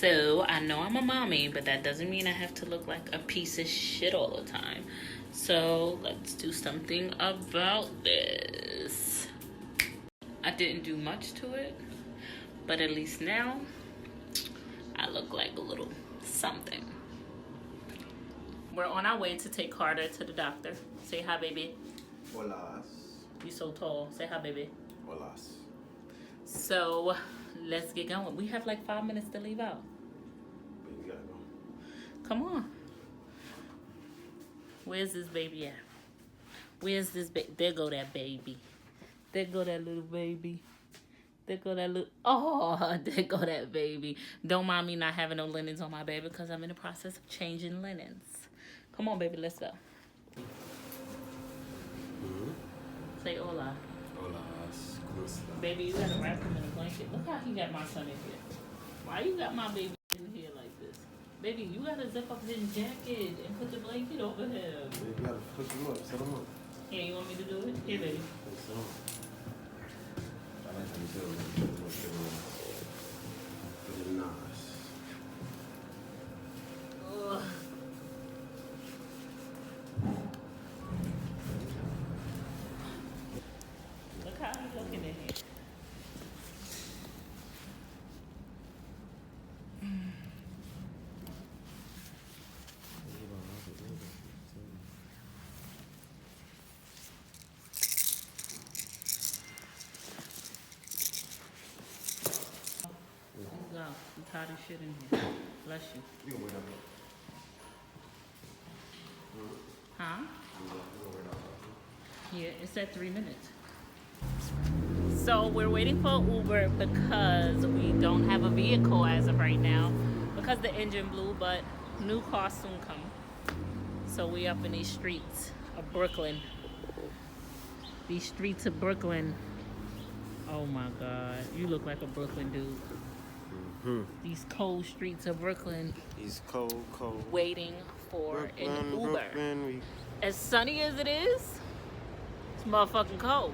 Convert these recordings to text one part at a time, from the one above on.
So I know I'm a mommy, but that doesn't mean I have to look like a piece of shit all the time. So let's do something about this. I didn't do much to it, but at least now I look like a little something. We're on our way to take Carter to the doctor. Say hi, baby. Hola. You so tall. Say hi, baby. Hola. So let's get going. We have like 5 minutes to leave out. We gotta go. Come on. Where's this baby at? Where's this baby? There go that baby. There go that little baby. There go that little... Oh, there go that baby. Don't mind me not having no linens on my baby because I'm in the process of changing linens. Come on, baby. Let's go. Say hola. Hola. Baby, you gotta wrap him in a blanket. Look how he got my son in here. Why you got my baby in here like this? Baby, you gotta zip up his jacket and put the blanket over him. You gotta push him up, set him up. Yeah, you want me to do it? Here, baby. I like how you feel really nice. Ugh. Look how he's looking in here. Go. You tired of shit in here. Bless you. You can wait up. Huh? Yeah, it's at 3 minutes. So we're waiting for Uber because we don't have a vehicle as of right now because the engine blew, but new car soon come. So we up in these streets of Brooklyn. These streets of Brooklyn. Oh my God, you look like a Brooklyn dude. These cold streets of Brooklyn. He's cold. Waiting for an Uber. Brooklyn, As sunny as it is, it's motherfucking cold.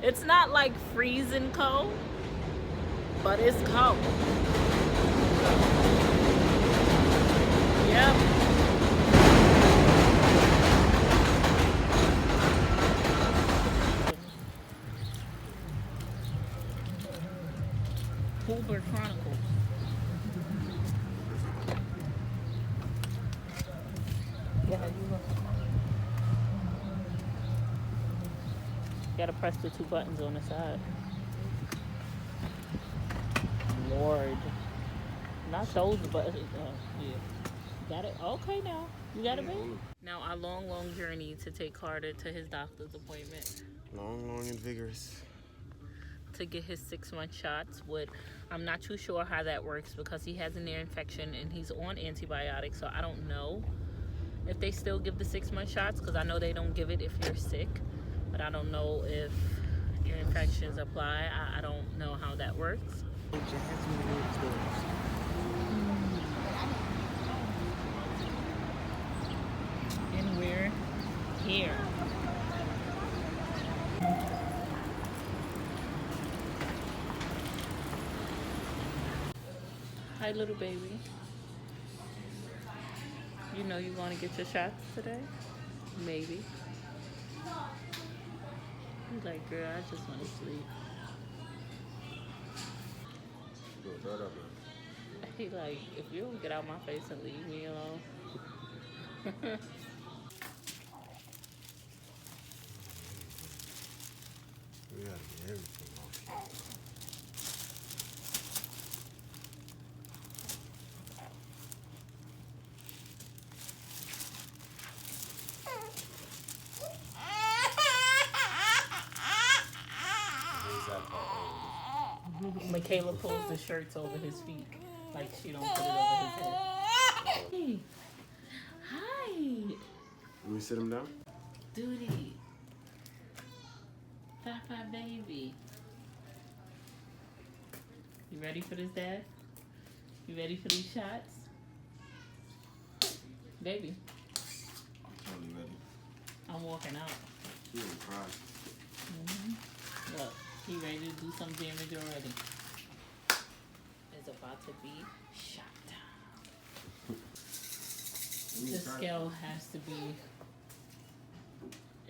It's not like freezing cold, but it's cold. Yep. Uber Chronicles. Yeah, you look. Gotta press the 2 buttons on the side. Lord. Not those buttons. Yeah. Got it? Okay now. You got it, baby? Now our long journey to take Carter to his doctor's appointment. long and vigorous. To get his 6-month shots. I'm not too sure how that works because he has an ear infection and he's on antibiotics, so I don't know if they still give the 6-month shots because I know they don't give it if you're sick. But I don't know if ear infections apply. I don't know how that works. And we're here. Hi, little baby. You know you want to get your shots today? Maybe. He's like, girl, I just want to sleep. He like, if you don't get out my face and leave me alone. We gotta get everything off. Makayla pulls the shirts over his feet like she don't put it over his head. Hey. Hi. Let me sit him down. Duty. Five baby. You ready for this, Dad? You ready for these shots? Baby. I'm totally ready. I'm walking out. He didn't cry. Look, he ready to do some damage already. It's about to be shot. The scale has to be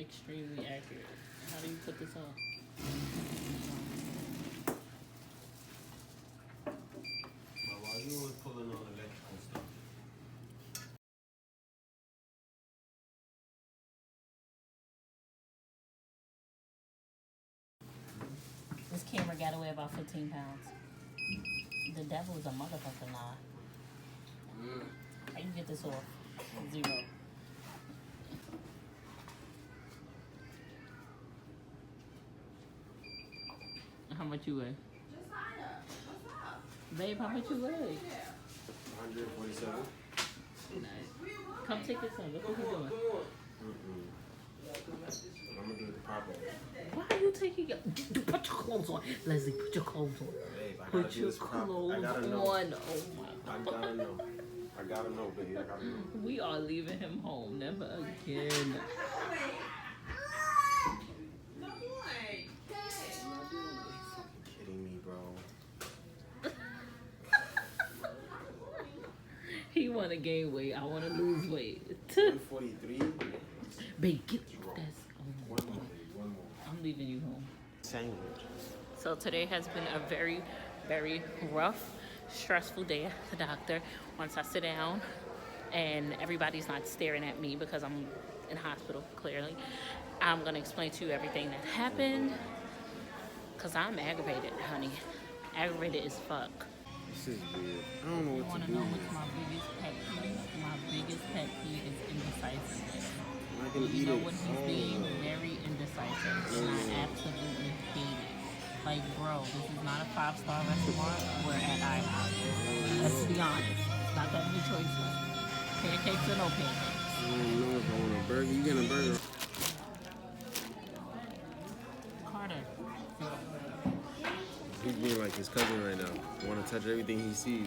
extremely accurate. How do you put this on? Why are you always pulling on electrical stuff? This camera got to weigh about 15 pounds. The devil is a motherfucking lie. How you get this off? 0. How much you weigh? What's up? Babe, how much you weigh? 147. Nice. Come take this on. Look what he's doing. I'm gonna do it the proper way. Why are you taking your... Put your clothes on. Leslie, put your clothes on. Babe, I gotta Put do your this proper. clothes I gotta on. know. Oh my I God. gotta know. I gotta know, baby. I gotta know. We are leaving him home. Never again. No boy. Kidding me, bro. He want to gain weight. I want to lose weight. 143. Babe, get Wrong. this. Oh, One more, baby. One more. I'm leaving you home. Sandwich. So today has been a very, very rough, stressful day at the doctor. Once I sit down and everybody's not staring at me because I'm in hospital, clearly, I'm going to explain to you everything that happened because I'm aggravated, honey. Aggravated as fuck. This is weird. I don't know You what want to to do. know what's my biggest pet peeve? My biggest pet peeve is indecisiveness. I can You eat know it. what he's being? Very indecisive. And I absolutely hate it. Like, bro, this is not a 5-star restaurant. We're at IHOP. Let's be honest. It's not that many choices. Pancakes or no pancakes. I don't know if I want a burger. You getting a burger? Carter. He's being like his cousin right now. Want to touch everything he sees.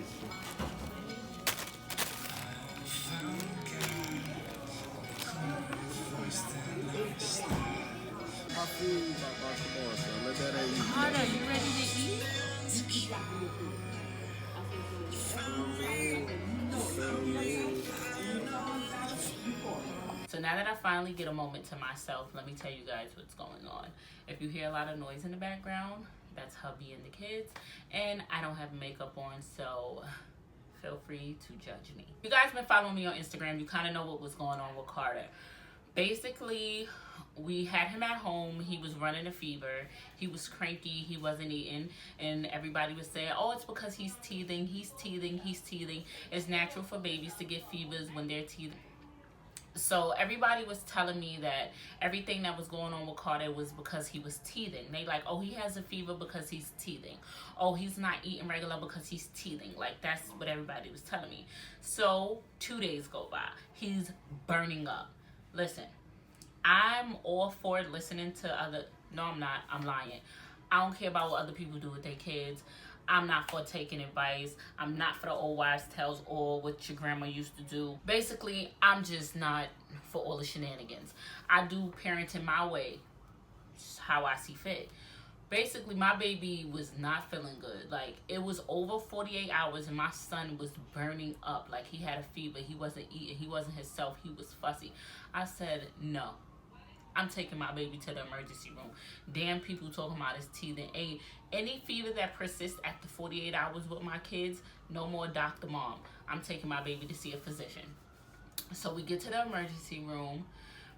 My food, come on, son. Let that at you. Carter, you ready to eat? So now that I finally get a moment to myself, let me tell you guys what's going on. If you hear a lot of noise in the background, that's hubby and the kids. And I don't have makeup on, so feel free to judge me. You guys been following me on Instagram. You kind of know what was going on with Carter. Basically, we had him at home. He was running a fever. He was cranky. He wasn't eating. And everybody was saying, oh, it's because he's teething. He's teething. He's teething. It's natural for babies to get fevers when they're teething. So everybody was telling me that everything that was going on with Carter was because he was teething. They like, oh, he has a fever because he's teething. Oh, he's not eating regular because he's teething. Like, that's what everybody was telling me. So 2 days go by. He's burning up. Listen, I'm all for listening to other... No, I'm not. I'm lying. I don't care about what other people do with their kids. I'm not for taking advice. I'm not for the old wives' tales or what your grandma used to do. Basically, I'm just not for all the shenanigans. I do parenting my way, how I see fit. Basically, my baby was not feeling good. Like, it was over 48 hours and my son was burning up. Like, he had a fever. He wasn't eating. He wasn't himself. He was fussy. I said, no. I'm taking my baby to the emergency room. Damn people talking about his teething. Any fever that persists after 48 hours with my kids, no more Dr. Mom. I'm taking my baby to see a physician. So we get to the emergency room.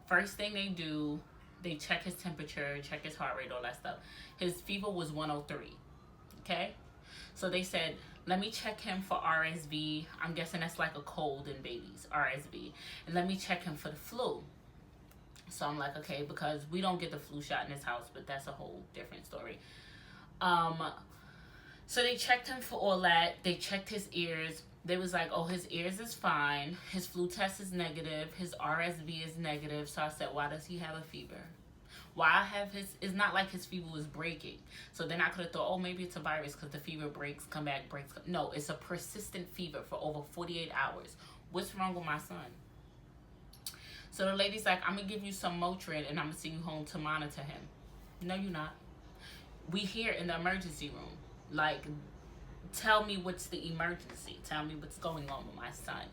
First thing they do, they check his temperature, check his heart rate, all that stuff. His fever was 103, okay? So they said, let me check him for RSV. I'm guessing that's like a cold in babies, RSV. And let me check him for the flu. So I'm like, okay, because we don't get the flu shot in this house, but that's a whole different story. So they checked him for all that. They checked his ears. They was like, oh, his ears is fine. His flu test is negative. His RSV is negative. So I said, why does he have a fever? Why I have his... It's not like his fever was breaking. So then I could have thought, oh, maybe it's a virus because the fever breaks, come back, breaks. No, it's a persistent fever for over 48 hours. What's wrong with my son? So the lady's like, I'm going to give you some Motrin and I'm going to send you home to monitor him. No, you're not. We here in the emergency room. Like, tell me what's the emergency. Tell me what's going on with my son.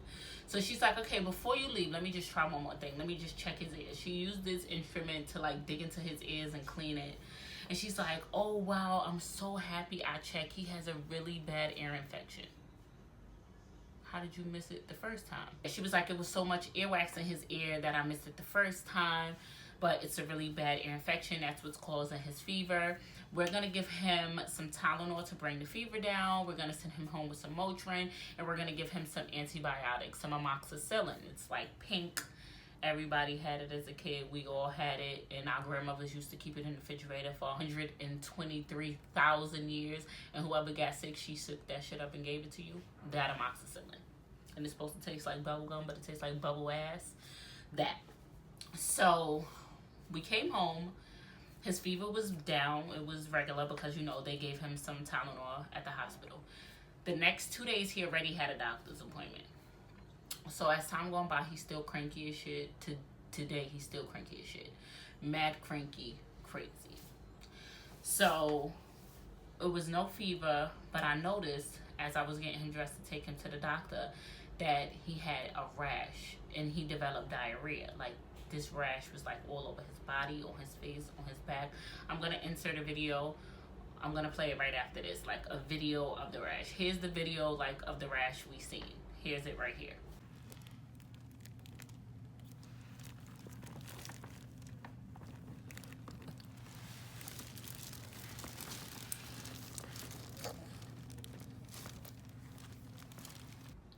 So she's like, okay, before you leave, let me just try one more thing. Let me just check his ears. She used this instrument to like dig into his ears and clean it. And she's like, oh wow, I'm so happy I checked. He has a really bad ear infection. How did you miss it the first time? She was like, it was so much earwax in his ear that I missed it the first time, but it's a really bad ear infection. That's what's causing his fever. We're gonna give him some Tylenol to bring the fever down. We're gonna send him home with some Motrin, and we're gonna give him some antibiotics, some amoxicillin. It's like pink. Everybody had it as a kid. We all had it, and our grandmothers used to keep it in the refrigerator for 123,000 years. And whoever got sick, she shook that shit up and gave it to you. That amoxicillin. And it's supposed to taste like bubble gum, but it tastes like bubble ass. That. So we came home. His fever was down. It was regular because, you know, they gave him some Tylenol at the hospital. The next 2 days, he already had a doctor's appointment. So as time gone by, he's still cranky as shit. Today, he's still cranky as shit. Mad cranky, crazy. So it was no fever, but I noticed as I was getting him dressed to take him to the doctor that he had a rash and he developed diarrhea. Like, this rash was like all over his body, on his face, on his back. I'm going to insert a video. I'm going to play it right after this, like a video of the rash. Here's the video like of the rash we seen. Here's it right here.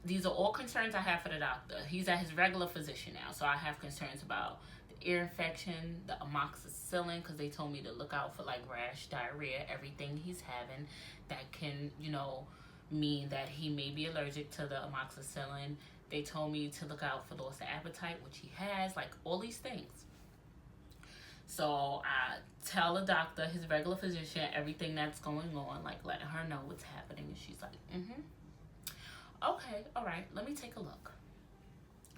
These are all concerns I have for the doctor. He's at his regular physician now, so I have concerns about the ear infection, the amoxicillin, because they told me to look out for like rash, diarrhea, everything he's having that can, you know, mean that he may be allergic to the amoxicillin. They told me to look out for loss of appetite, which he has, like all these things. So I tell the doctor, his regular physician, everything that's going on, like letting her know what's happening, and she's like, okay, all right, let me take a look.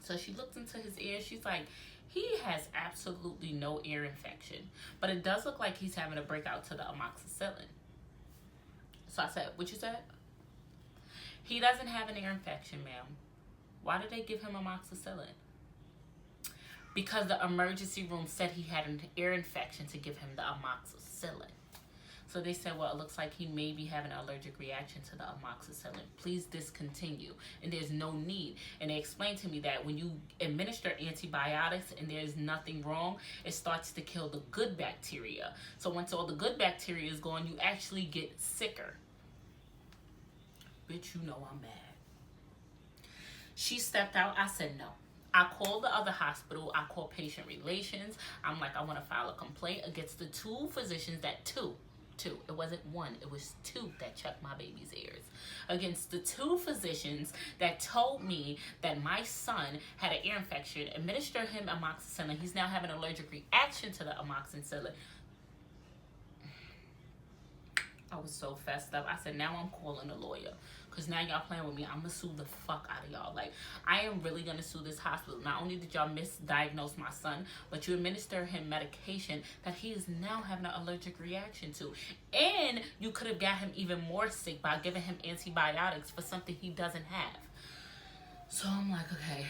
So she looked into his ear. She's like, he has absolutely no ear infection, but it does look like he's having a breakout to the amoxicillin. So I said, what you said? He doesn't have an ear infection, ma'am. Why did they give him amoxicillin? Because the emergency room said he had an ear infection to give him the amoxicillin. So they said, well, it looks like he may be having an allergic reaction to the amoxicillin. Please discontinue. And there's no need. And they explained to me that when you administer antibiotics and there's nothing wrong, it starts to kill the good bacteria. So once all the good bacteria is gone, you actually get sicker. Bitch, you know I'm mad. She stepped out. I said no. I called the other hospital. I called patient relations. I'm like, I want to file a complaint against the two physicians that two. It wasn't one, it was two that checked my baby's ears. Against the two physicians that told me that my son had an ear infection, administered him amoxicillin. He's now having an allergic reaction to the amoxicillin. I was so fessed up. I said, now I'm calling a lawyer. Because now y'all playing with me. I'm going to sue the fuck out of y'all. Like, I am really going to sue this hospital. Not only did y'all misdiagnose my son, but you administer him medication that he is now having an allergic reaction to. And you could have got him even more sick by giving him antibiotics for something he doesn't have. So I'm like, okay,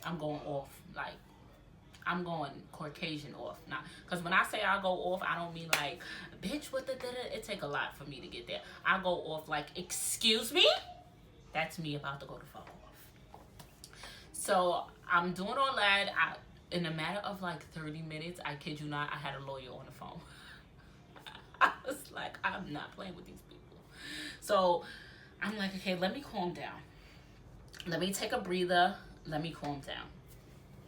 I'm going off. Like, I'm going Caucasian off now. Because when I say I go off, I don't mean like, bitch, what the da-da. It take a lot for me to get there. I go off like, excuse me? That's me about to go the fuck off. So I'm doing all that. In a matter of like 30 minutes, I kid you not, I had a lawyer on the phone. I was like, I'm not playing with these people. So I'm like, okay, let me calm down. Let me take a breather. Let me calm down.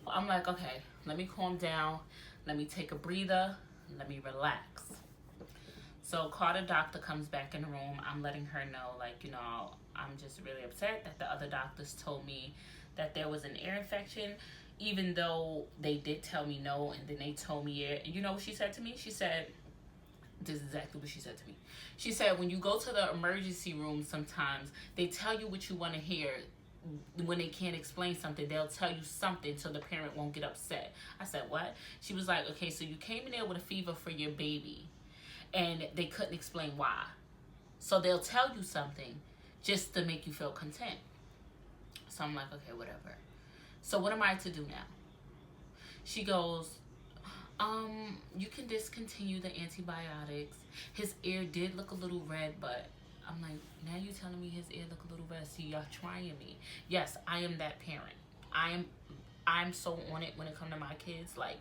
I'm like, okay, let me calm down. Let me take a breather. Let me relax. So Carter doctor comes back in the room. I'm letting her know, like, you know, I'm just really upset that the other doctors told me that there was an ear infection, even though they did tell me no, and then they told me it. And you know what she said to me? She said, this is exactly what she said to me. She said, when you go to the emergency room sometimes, they tell you what you want to hear. When they can't explain something, they'll tell you something so the parent won't get upset. I said, what? She was like, okay, so you came in there with a fever for your baby and they couldn't explain why. So they'll tell you something just to make you feel content. So I'm like, okay, whatever. So what am I to do now? She goes, you can discontinue the antibiotics. His ear did look a little red, but I'm like, now you telling me his ear look a little red. See, y'all trying me. Yes, I am that parent. I'm so on it when it comes to my kids. Like,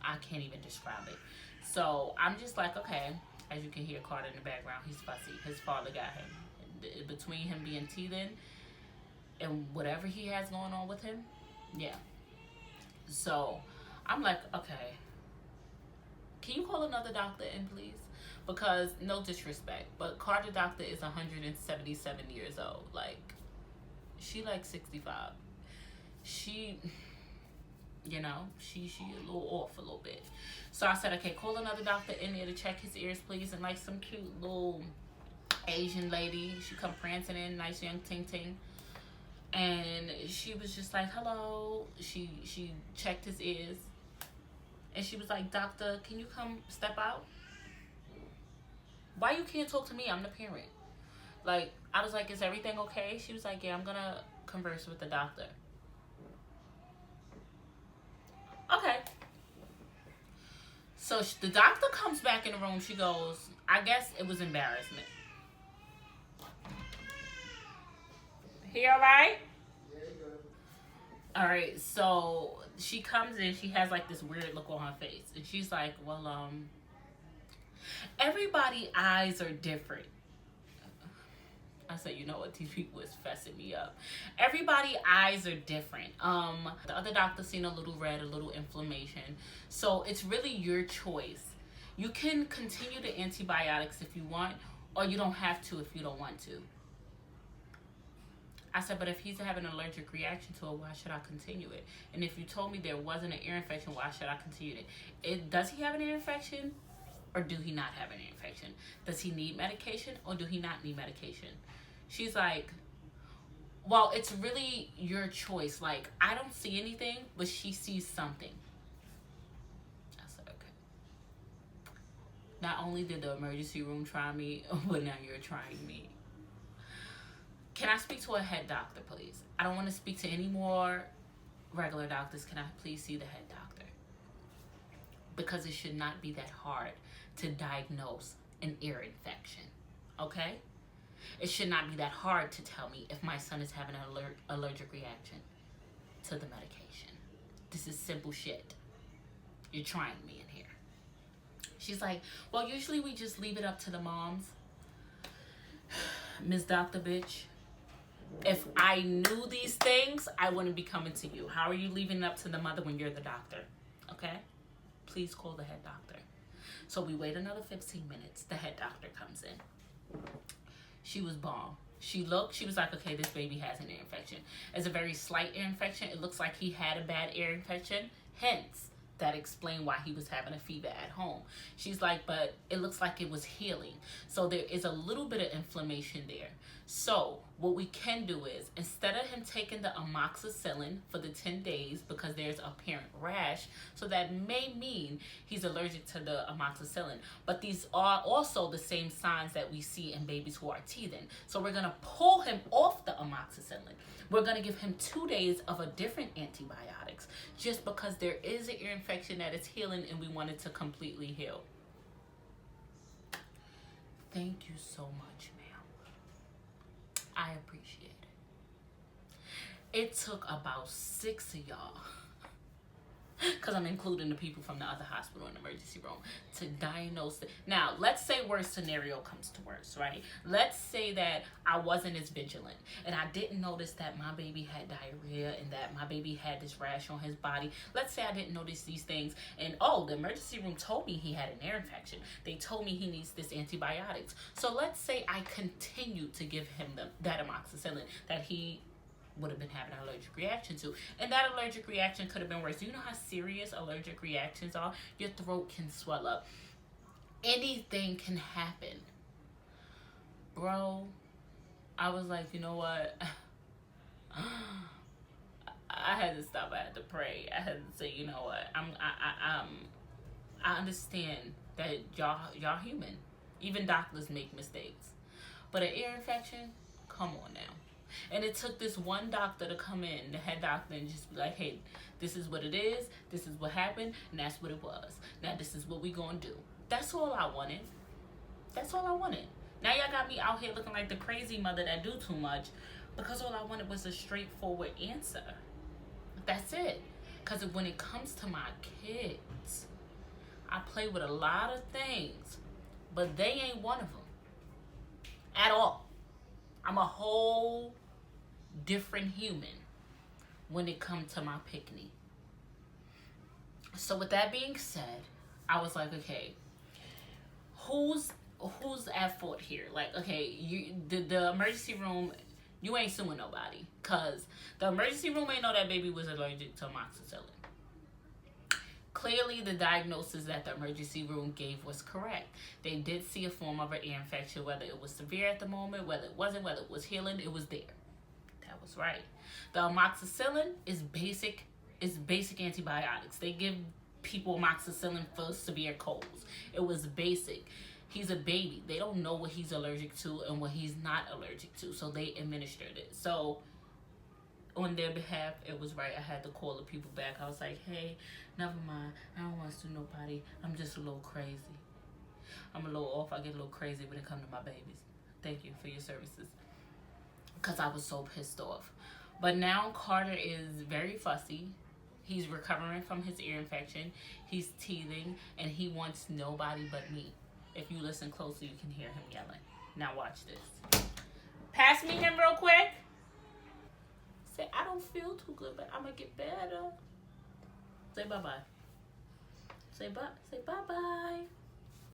I can't even describe it. So I'm just like, okay. As you can hear Carter in the background, he's fussy. His father got him. Between him being teething and whatever he has going on with him, yeah. So I'm like, okay, can you call another doctor in, please? Because no disrespect, but Carter doctor is 177 years old. Like, she like 65. She, you know, she a little off a little bit. So I said, okay, call another doctor in there to check his ears, please. And like some cute little Asian lady, she come prancing in, nice young ting ting. And she was just like, hello. She checked his ears. And she was like, doctor, can you come step out? Why you can't talk to me? I'm the parent. Like, I was like, is everything okay? She was like, yeah, I'm gonna converse with the doctor. Okay. So the doctor comes back in the room. She goes, I guess it was embarrassment. He all right? Yeah, you good. All right. So she comes in. She has like this weird look on her face. And she's like, well, everybody's eyes are different. I said, you know what? These people is fessing me up. Everybody's eyes are different. The other doctor seen a little red, a little inflammation. So it's really your choice. You can continue the antibiotics if you want, or you don't have to if you don't want to. I said, but if he's having an allergic reaction to it, why should I continue it? And if you told me there wasn't an ear infection, why should I continue it? Does he have an ear infection, or do he not have an ear infection? Does he need medication, or do he not need medication? She's like, well, it's really your choice. Like, I don't see anything, but she sees something. I said, okay. Not only did the emergency room try me, but now you're trying me. Can I speak to a head doctor, please? I don't want to speak to any more regular doctors. Can I please see the head doctor? Because it should not be that hard to diagnose an ear infection, okay? It should not be that hard to tell me if my son is having an allergic reaction to the medication. This is simple shit. You're trying me in here. She's like, well, usually we just leave it up to the moms. Miss Dr. Bitch, if I knew these things, I wouldn't be coming to you. How are you leaving it up to the mother when you're the doctor? Okay? Please call the head doctor. So we wait another 15 minutes. The head doctor comes in. She was bomb. She looked, she was like, okay, this baby has an ear infection. It's a very slight ear infection. It looks like he had a bad ear infection. Hence, that explained why he was having a fever at home. She's like, but it looks like it was healing. So there is a little bit of inflammation there. So what we can do is, instead of him taking the amoxicillin for the 10 days because there's apparent rash, so that may mean he's allergic to the amoxicillin. But these are also the same signs that we see in babies who are teething. So we're going to pull him off the amoxicillin. We're going to give him 2 days of a different antibiotics just because there is an ear infection that is healing and we want it to completely heal. Thank you so much, ma'am. I appreciate it. It took about 6 of y'all, because I'm including the people from the other hospital in the emergency room, to diagnose it. Now, let's say worst scenario comes to worst, right? Let's say that I wasn't as vigilant and I didn't notice that my baby had diarrhea and that my baby had this rash on his body. Let's say I didn't notice these things and, oh, the emergency room told me he had an ear infection. They told me he needs this antibiotics. So let's say I continue to give him that amoxicillin that he would have been having an allergic reaction to. And that allergic reaction could have been worse. Do you know how serious allergic reactions are? Your throat can swell up. Anything can happen. Bro, I was like, you know what? I had to stop. I had to pray. I had to say, you know what? I understand that y'all human. Even doctors make mistakes. But an ear infection, come on now. And it took this one doctor to come in, the head doctor, and just be like, hey, this is what it is, this is what happened, and that's what it was. Now this is what we gonna do. That's all I wanted. That's all I wanted. Now y'all got me out here looking like the crazy mother that do too much, because all I wanted was a straightforward answer. That's it. Because when it comes to my kids, I play with a lot of things, but they ain't one of them. At all. I'm a whole different human when it comes to my pickney. So with that being said, I was like, okay, who's at fault here? Like, okay, the emergency room, you ain't suing nobody, cause the emergency room ain't know that baby was allergic to amoxicillin. Clearly, the diagnosis that the emergency room gave was correct. They did see a form of an ear infection, whether it was severe at the moment, whether it wasn't, whether it was healing, it was there. That was right. The amoxicillin is basic antibiotics. They give people amoxicillin for severe colds. It was basic. He's a baby. They don't know what he's allergic to and what he's not allergic to, so they administered it. So on their behalf, it was right. I had to call the people back. I was like, hey, never mind. I don't want to sue nobody. I'm just a little crazy. I'm a little off. I get a little crazy when it comes to my babies. Thank you for your services. Because I was so pissed off. But now Carter is very fussy. He's recovering from his ear infection. He's teething. And he wants nobody but me. If you listen closely, you can hear him yelling. Now watch this. Pass me him real quick. Say, I don't feel too good, but I'm going to get better. Say bye-bye. Say bye. Say bye-bye.